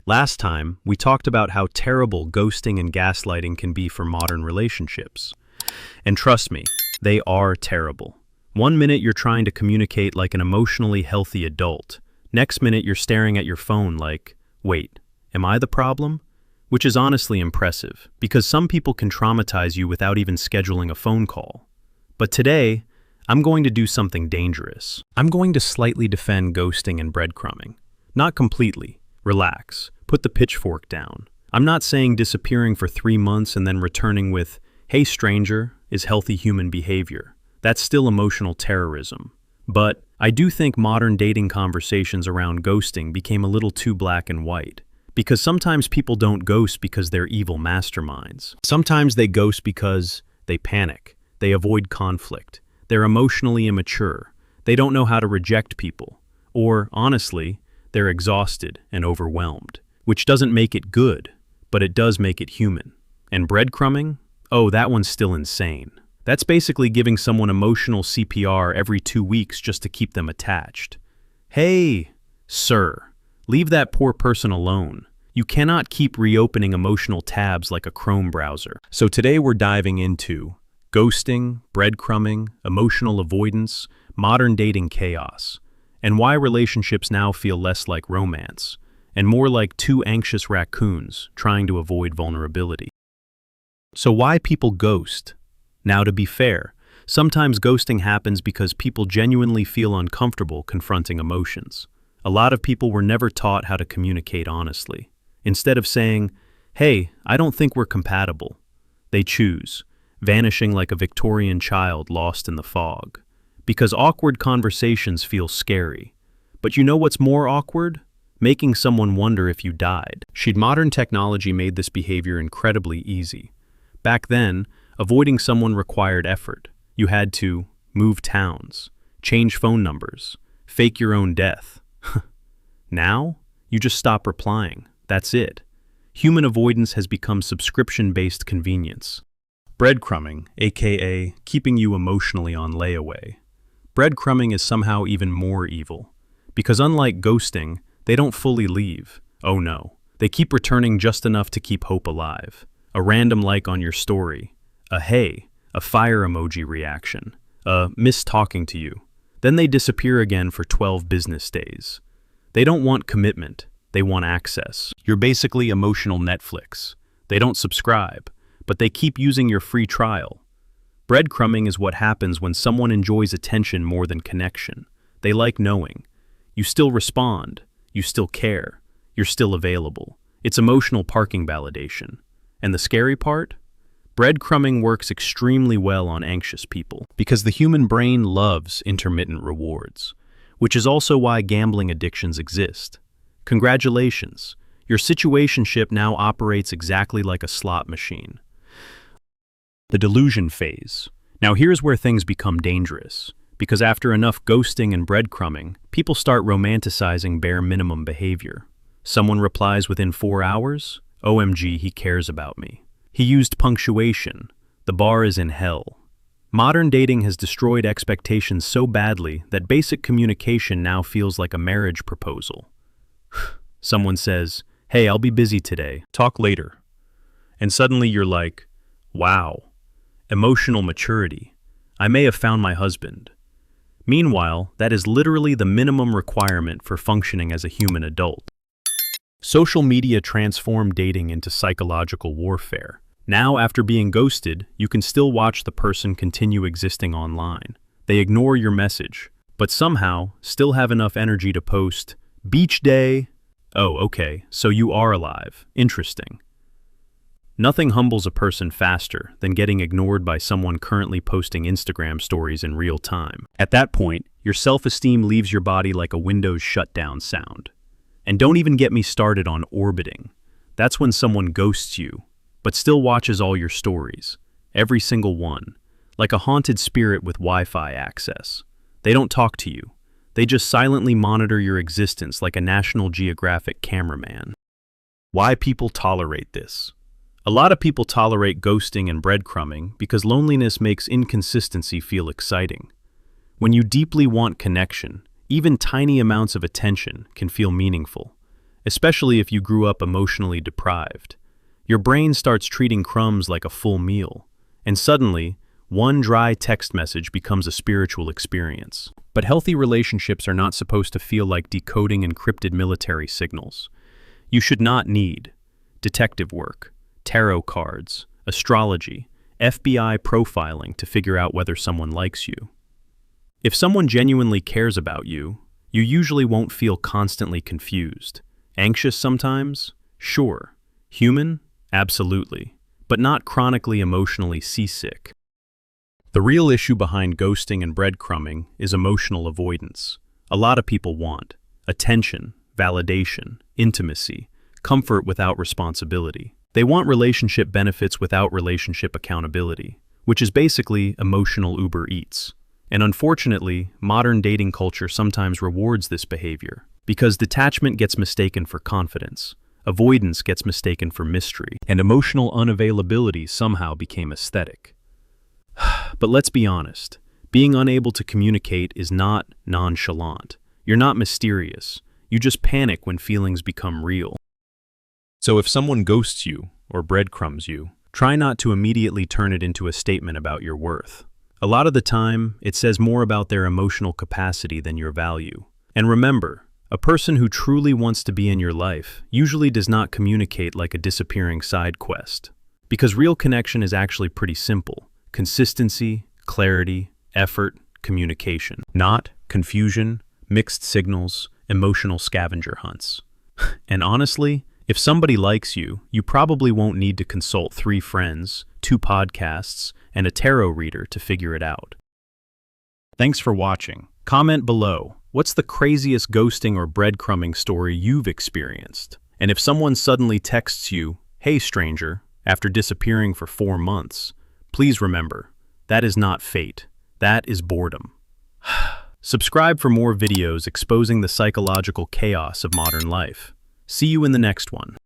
Last time, we talked about how terrible ghosting and gaslighting can be for modern relationships. And trust me, they are terrible. One minute you're trying to communicate like an emotionally healthy adult. Next minute you're staring at your phone like, wait, am I the problem? Which is honestly impressive, because some people can traumatize you without even scheduling a phone call. But today, I'm going to do something dangerous. I'm going to slightly defend ghosting and breadcrumbing. Not completely. Relax. Put the pitchfork down. I'm not saying disappearing for 3 months and then returning with, "Hey stranger," is healthy human behavior. That's still emotional terrorism. But I do think modern dating conversations around ghosting became a little too black and white. Because sometimes people don't ghost because they're evil masterminds. Sometimes they ghost because they panic. They avoid conflict. They're emotionally immature. They don't know how to reject people. Or, honestly, they're exhausted and overwhelmed. Which doesn't make it good, but it does make it human. And breadcrumbing? Oh, that one's still insane. That's basically giving someone emotional CPR every 2 weeks just to keep them attached. Hey, sir, leave that poor person alone. You cannot keep reopening emotional tabs like a Chrome browser. So today we're diving into ghosting, breadcrumbing, emotional avoidance, modern dating chaos, and why relationships now feel less like romance and more like two anxious raccoons trying to avoid vulnerability. So why people ghost? Now, to be fair, sometimes ghosting happens because people genuinely feel uncomfortable confronting emotions. A lot of people were never taught how to communicate honestly. Instead of saying, "Hey, I don't think we're compatible," they choose, vanishing like a Victorian child lost in the fog. Because awkward conversations feel scary. But you know what's more awkward? Making someone wonder if you died. Modern technology made this behavior incredibly easy. Back then, avoiding someone required effort. You had to move towns, change phone numbers, fake your own death. Now, you just stop replying. That's it. Human avoidance has become subscription-based convenience. Breadcrumbing, aka keeping you emotionally on layaway. Breadcrumbing is somehow even more evil. Because unlike ghosting, they don't fully leave. Oh no. They keep returning just enough to keep hope alive. A random like on your story. A hey, a fire emoji reaction. A miss talking to you. Then they disappear again for 12 business days. They don't want commitment. They want access. You're basically emotional Netflix. They don't subscribe, but they keep using your free trial. Breadcrumbing is what happens when someone enjoys attention more than connection. They like knowing. You still respond. You still care. You're still available. It's emotional parking validation. And the scary part? Breadcrumbing works extremely well on anxious people because the human brain loves intermittent rewards, which is also why gambling addictions exist. Congratulations, your situationship now operates exactly like a slot machine. The delusion phase. Now here's where things become dangerous, because after enough ghosting and breadcrumbing, people start romanticizing bare minimum behavior. Someone replies within 4 hours, OMG, he cares about me. He used punctuation. The bar is in hell. Modern dating has destroyed expectations so badly that basic communication now feels like a marriage proposal. Someone says, "Hey, I'll be busy today. Talk later." And suddenly you're like, wow, emotional maturity. I may have found my husband. Meanwhile, that is literally the minimum requirement for functioning as a human adult. Social media transformed dating into psychological warfare. Now, after being ghosted, you can still watch the person continue existing online. They ignore your message, but somehow still have enough energy to post, "Beach day." Oh, okay, so you are alive. Interesting. Nothing humbles a person faster than getting ignored by someone currently posting Instagram stories in real time. At that point, your self-esteem leaves your body like a Windows shutdown sound. And don't even get me started on orbiting. That's when someone ghosts you, but still watches all your stories, every single one, like a haunted spirit with Wi-Fi access. They don't talk to you. They just silently monitor your existence like a National Geographic cameraman. Why people tolerate this? A lot of people tolerate ghosting and breadcrumbing because loneliness makes inconsistency feel exciting. When you deeply want connection, even tiny amounts of attention can feel meaningful. especially if you grew up emotionally deprived. Your brain starts treating crumbs like a full meal, and suddenly, one dry text message becomes a spiritual experience. But healthy relationships are not supposed to feel like decoding encrypted military signals. You should not need detective work, tarot cards, astrology, FBI profiling to figure out whether someone likes you. If someone genuinely cares about you, you usually won't feel constantly confused. Anxious sometimes? Sure. Human? Absolutely. But not chronically emotionally seasick. The real issue behind ghosting and breadcrumbing is emotional avoidance. A lot of people want attention, validation, intimacy, comfort without responsibility. They want relationship benefits without relationship accountability, which is basically emotional Uber Eats. And unfortunately, modern dating culture sometimes rewards this behavior, because detachment gets mistaken for confidence, avoidance gets mistaken for mystery, and emotional unavailability somehow became aesthetic. But let's be honest, being unable to communicate is not nonchalant. You're not mysterious. You just panic when feelings become real. So if someone ghosts you or breadcrumbs you, try not to immediately turn it into a statement about your worth. A lot of the time, it says more about their emotional capacity than your value. And remember, a person who truly wants to be in your life usually does not communicate like a disappearing side quest. Because real connection is actually pretty simple. Consistency, clarity, effort, communication. Not confusion, mixed signals, emotional scavenger hunts. And honestly, if somebody likes you, you probably won't need to consult 3 friends, 2 podcasts, and a tarot reader to figure it out. Thanks for watching. Comment below, what's the craziest ghosting or breadcrumbing story you've experienced? And if someone suddenly texts you, "Hey stranger," after disappearing for 4 months, please remember, that is not fate. That is boredom. Subscribe for more videos exposing the psychological chaos of modern life. See you in the next one.